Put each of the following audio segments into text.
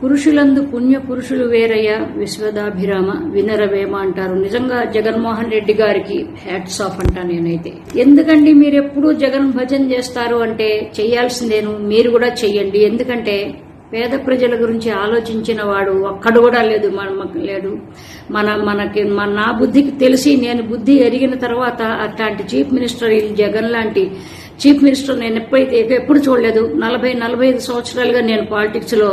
పురుషులందు పుణ్య పురుషులు వేరయ్య విశ్వదాభిరామ వినరవేమ అంటారు. నిజంగా జగన్మోహన్ రెడ్డి గారికి హ్యాట్స్ ఆఫ్ అంటా నేనైతే. ఎందుకండి మీరు ఎప్పుడు జగన్ భజన చేస్తారు అంటే చెయ్యాల్సిందేను, మీరు కూడా చెయ్యండి. ఎందుకంటే పేద ప్రజల గురించి ఆలోచించిన వాడు ఒక్కడు కూడా లేదు, లేడు. నా బుద్ధికి తెలిసి నేను బుద్ధి ఎరిగిన తర్వాత అట్లాంటి చీఫ్ మినిస్టర్ జగన్ లాంటి చీఫ్ మినిస్టర్ నేను ఎప్పుడు చూడలేదు. 40-45 సంవత్సరాలుగా నేను పాలిటిక్స్ లో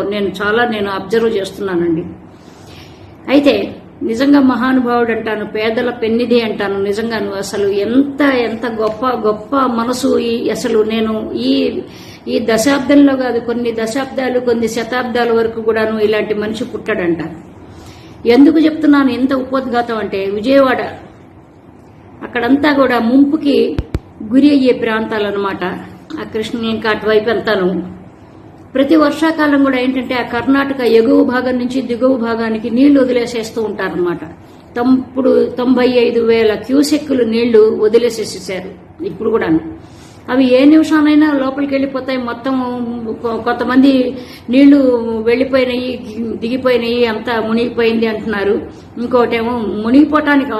నేను అబ్జర్వ్ చేస్తున్నానండి. అయితే నిజంగా మహానుభావుడు అంటాను, పేదల పెన్నిధి అంటాను. నిజంగాను అసలు ఎంత గొప్ప మనసు. అసలు నేను ఈ దశాబ్దంలో కాదు, కొన్ని శతాబ్దాల వరకు కూడాను ఇలాంటి మనిషి పుట్టాడంట. ఎందుకు చెప్తున్నాను ఎంత ఉపోద్ఘాతం అంటే, విజయవాడ అక్కడంతా కూడా ముంపుకి గురి అయ్యే ప్రాంతాలన్నమాట. ఆ కృష్ణ ఇంకా అటువైపు అంతాను ప్రతి వర్షాకాలం కూడా ఏంటంటే ఆ కర్ణాటక ఎగువ భాగం నుంచి దిగువ భాగానికి నీళ్లు వదిలేసేస్తూ ఉంటారనమాట. ఇప్పుడు 95,000 క్యూసెక్కులు నీళ్లు వదిలేసేసేసారు ఇప్పుడు కూడా. అవి ఏ నిమిషానైనా లోపలికి వెళ్ళిపోతాయి. మొత్తం కొంతమంది నీళ్లు వెళ్లిపోయినాయి, దిగిపోయినాయి, అంతా మునిగిపోయింది అంటున్నారు. ఇంకోటేమో మునిగిపోవటానికి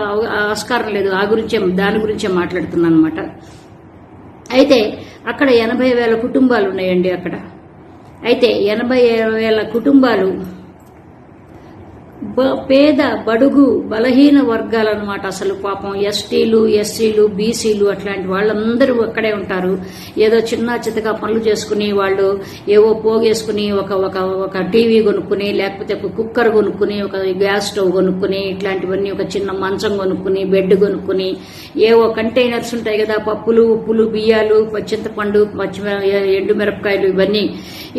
ఆస్కారం లేదు. దాని గురించే మాట్లాడుతున్నాను అనమాట. అయితే అక్కడ 80,000 కుటుంబాలు ఉన్నాయండి అక్కడ. అయితే 80,000 కుటుంబాలు పేద బడుగు బలహీన వర్గాలన్నమాట. అసలు పాపం ఎస్టీలు, ఎస్సీలు, బీసీలు అట్లాంటి వాళ్ళందరూ అక్కడే ఉంటారు. ఏదో చిన్న చితగా పనులు చేసుకుని వాళ్ళు ఏవో పోగేసుకుని ఒక టీవీ కొనుక్కుని, లేకపోతే ఒక కుక్కర్ కొనుక్కుని, ఒక గ్యాస్ స్టవ్ కొనుక్కుని, ఇట్లాంటివన్నీ ఒక చిన్న మంచం కొనుక్కుని, బెడ్ కొనుక్కుని, ఏవో కంటైనర్స్ ఉంటాయి కదా, పప్పులు, ఉప్పులు, బియ్యాలు, చింతపండు, ఎండుమిరపకాయలు,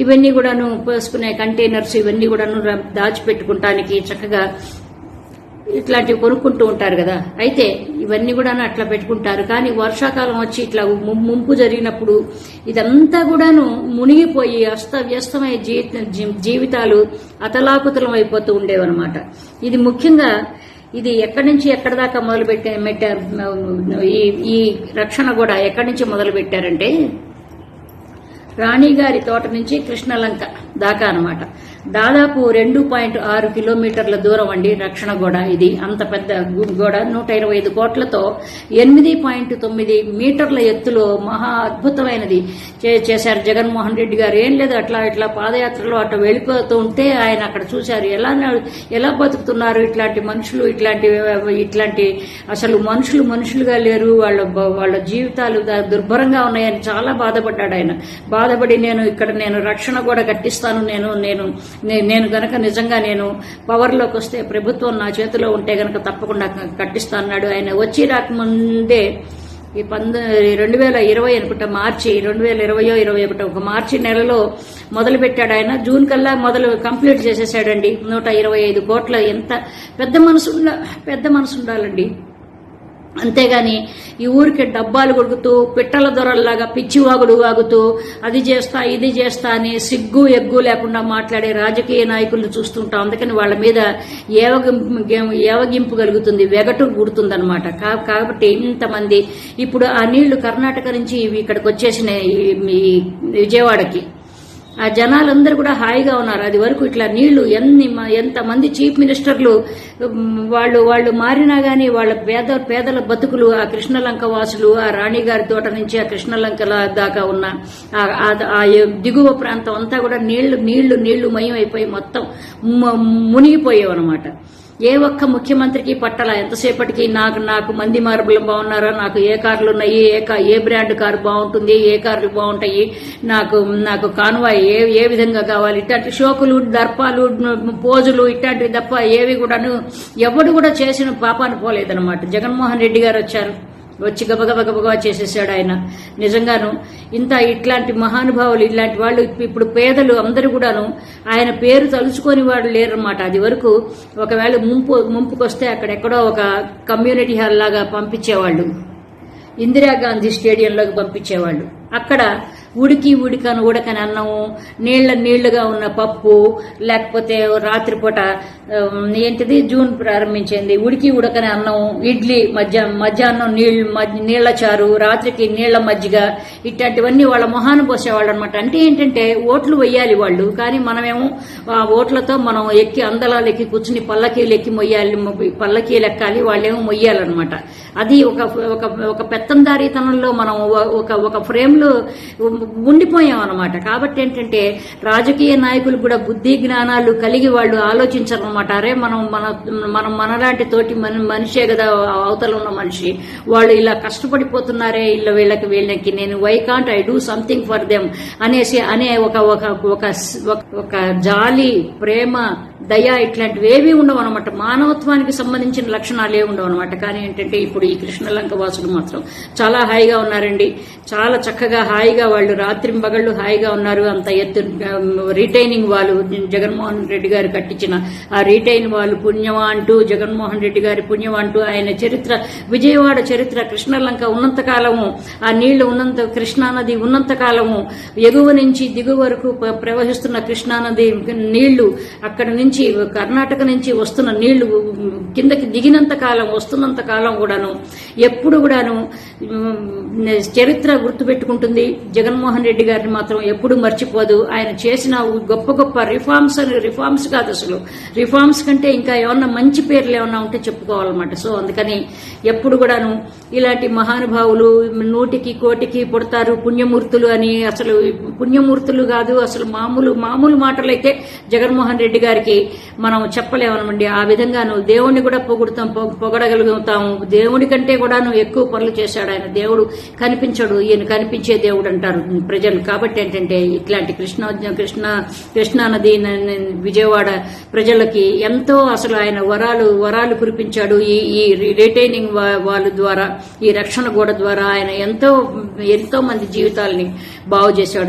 ఇవన్నీ కూడాను పోసుకునే కంటైనర్స్, ఇవన్నీ కూడాను దాచిపెట్టుకుంటానికి చక్కగా ఇట్లాంటివి కొనుక్కుంటూ ఉంటారు కదా. అయితే ఇవన్నీ కూడాను అట్లా పెట్టుకుంటారు. కానీ వర్షాకాలం వచ్చి ఇట్లా ముంపు జరిగినప్పుడు ఇదంతా కూడాను మునిగిపోయి అస్తవ్యస్తమై జీవితాలు అతలాకుతలం అయిపోతూ ఉండేవన్నమాట. ఇది ముఖ్యంగా ఎక్కడి నుంచి ఎక్కడి దాకా మొదలుపెట్టారు ఈ రక్షణ కూడా ఎక్కడి నుంచి మొదలు పెట్టారంటే రాణిగారి తోట నుంచి కృష్ణలంక దాకా అన్నమాట. దాదాపు 2.6 కిలోమీటర్ల దూరం అండి రక్షణ గోడ. ఇది అంత పెద్ద గోడ 125 కోట్లతో 8.9 మీటర్ల ఎత్తులో మహా అద్భుతమైనది చేశారు జగన్మోహన్ రెడ్డి గారు. ఏం లేదు, ఇట్లా పాదయాత్రలో అట్లా వెళ్ళిపోతూ ఉంటే ఆయన అక్కడ చూశారు ఎలా బతుకుతున్నారు ఇట్లాంటి మనుషులు, ఇట్లాంటి అసలు మనుషులుగా లేరు, వాళ్ళ జీవితాలు దుర్భరంగా ఉన్నాయని చాలా బాధపడ్డాడు ఆయన. బాధపడి నేను రక్షణ గోడ కట్టిస్తాను, నేను గనక నిజంగా పవర్లోకి వస్తే, ప్రభుత్వం నా చేతిలో ఉంటే గనక తప్పకుండా కట్టిస్తా అన్నాడు. ఆయన వచ్చి రాకముందే ఈ 2020 అనుకుంటా, మార్చి 2020 ఒక మార్చి నెలలో మొదలు పెట్టాడు ఆయన. జూన్ కల్లా కంప్లీట్ చేసేసాడండి. 125 కోట్ల. ఎంత పెద్ద మనసు ఉండాలండి. అంతేగాని ఈ ఊరికి డబ్బాలు కొడుకుతూ పిట్టల దొరల్లాగా పిచ్చివాగుడు వాగుతూ అది చేస్తా ఇది చేస్తా అని సిగ్గు ఎగ్గు లేకుండా మాట్లాడే రాజకీయ నాయకులను చూస్తుంటాం. అందుకని వాళ్ళ మీద ఏవగింపు కలుగుతుంది, వెగటు గుడుతుందన్నమాట. కాబట్టి ఇంతమంది ఇప్పుడు ఆ నీళ్లు కర్ణాటక నుంచి ఇక్కడికి వచ్చేసిన విజయవాడకి ఆ జనాలందరూ కూడా హాయిగా ఉన్నారు. అది వరకు ఇట్లా నీళ్లు ఎంతమంది చీఫ్ మినిస్టర్లు వాళ్ళు మారినా గానీ వాళ్ళ పేదల బతుకులు, ఆ కృష్ణలంక వాసులు, ఆ రాణిగారి తోట నుంచి ఆ కృష్ణలంక దాకా ఉన్న ఆ దిగువ ప్రాంతం అంతా కూడా నీళ్లు మయమైపోయి మొత్తం మునిగిపోయేవన్నమాట. ఏ ఒక్క ముఖ్యమంత్రికి పట్టల. ఎంతసేపటికి నాకు మంది మార్బులు బాగున్నారా, నాకు ఏ కార్లు ఉన్నాయి, ఏ బ్రాండ్ కారు బాగుంటుంది, ఏ కార్లు బాగుంటాయి, నాకు కాన్వాయ్ ఏ విధంగా కావాలి, ఇట్లాంటి షోకులు, దర్పాలు, పోజులు ఇట్లాంటివి తప్ప ఏవి కూడాను ఎవడు కూడా చేసిన పాపాన్ని పోలేదన్నమాట. జగన్మోహన్ రెడ్డి గారు వచ్చి గబగబా చేసేసాడు ఆయన. నిజంగాను ఇట్లాంటి మహానుభావులు, ఇలాంటి వాళ్ళు ఇప్పుడు పేదలు అందరూ కూడాను ఆయన పేరు తలుచుకొని వాళ్ళు లేరన్నమాట. అది వరకు ఒకవేళ ముంపుకొస్తే అక్కడెక్కడో ఒక కమ్యూనిటీ హాల్ లాగా పంపించేవాళ్ళు, ఇందిరాగాంధీ స్టేడియంలోకి పంపించేవాళ్ళు. అక్కడ ఉడకని అన్నము, నీళ్లుగా ఉన్న పప్పు, లేకపోతే రాత్రిపూట ఏంటిది జూన్ ప్రారంభించింది ఉడకని అన్నం, ఇడ్లీ, మధ్యాహ్నం నీళ్ల చారు, రాత్రికి నీళ్ల మజ్జిగ, ఇట్లాంటివన్నీ వాళ్ళ మొహాన్ని పోసేవాళ్ళు అనమాట. అంటే ఏంటంటే ఓట్లు వెయ్యాలి వాళ్ళు, కానీ మనమేమో ఆ ఓట్లతో మనం అందలాలు ఎక్కి కూర్చుని పల్లకీలు ఎక్కి పల్లకీలు ఎక్కాలి, వాళ్ళేమో మొయ్యాలన్నమాట. అది ఒక పెత్తందారీతనంలో మనం ఒక ఫ్రేమ్ లో ఉండిపోయాం అనమాట. కాబట్టి ఏంటంటే రాజకీయ నాయకులు కూడా బుద్ధి జ్ఞానాలు కలిగి వాళ్ళు ఆలోచించారనమాట. అరే మనం మనలాంటి తోటి మనిషే కదా అవతల ఉన్న మనిషి, వాళ్ళు ఇలా కష్టపడిపోతున్నారే వీళ్ళకి నేను why can't I do something for them అనే ఒక జాలి, ప్రేమ, దయ ఇట్లాంటివి ఏవి ఉండవు అనమాట. మానవత్వానికి సంబంధించిన లక్షణాలు ఏ ఉండవు అనమాట. కానీ ఏంటంటే ఇప్పుడు ఈ కృష్ణలంక వాసులు మాత్రం చాలా హాయిగా ఉన్నారండి. చాలా చక్కగా హాయిగా వాళ్ళు రాత్రింబగళ్ళు హాయిగా ఉన్నారు. అంత ఎత్తు రిటైనింగ్ వాళ్ళు జగన్మోహన్ రెడ్డి గారు కట్టించిన ఆ రిటైన్ వాళ్ళు పుణ్యమా అంటూ, జగన్మోహన్ రెడ్డి గారి పుణ్యమా అంటూ, ఆయన చరిత్ర, విజయవాడ చరిత్ర, కృష్ణలంక ఉన్నంతకాలము, ఆ నీళ్లు కృష్ణానది ఉన్నంతకాలము, ఎగువ నుంచి దిగువ వరకు ప్రవహిస్తున్న కృష్ణానది నీళ్లు, అక్కడి నుంచి కర్ణాటక నుంచి వస్తున్న నీళ్లు కిందకి దిగినంత కాలం, వస్తున్నంత కాలం కూడాను ఎప్పుడు కూడాను చరిత్ర గుర్తుపెట్టుకుంటుంది. జగన్మోహన్ రెడ్డి గారిని మాత్రం ఎప్పుడు మర్చిపోదు. ఆయన చేసిన గొప్ప రిఫార్మ్స్ కాదు అసలు, రిఫార్మ్స్ కంటే ఇంకా ఏమన్నా మంచి పేర్లు ఏమన్నా ఉంటే చెప్పుకోవాలన్నమాట. సో అందుకని ఎప్పుడు కూడాను ఇలాంటి మహానుభావులు 100కి 1,00,00,000 పుడతారు పుణ్యమూర్తులు అని, అసలు పుణ్యమూర్తులు కాదు, అసలు మామూలు మాటలైతే జగన్మోహన్ రెడ్డి గారికి మనం చెప్పలేమనమండి. ఆ విధంగాను దేవుణ్ణి కూడా పొగడగలుగుతాము. దేవుడి కంటే కూడాను ఎక్కువ పనులు చేశాడు ఆయన. దేవుడు కనిపించడు, ఈయన కనిపించే దేవుడు అంటారు ప్రజలు. కాబట్టి ఏంటంటే ఇట్లాంటి కృష్ణానది విజయవాడ ప్రజలకి ఎంతో అసలు ఆయన వరాలు కురిపించాడు. ఈ రిటైనింగ్ వాళ్ళ ద్వారా, ఈ రక్షణ గోడ ద్వారా ఆయన ఎంతో మంది జీవితాలని బాగు చేశాడు.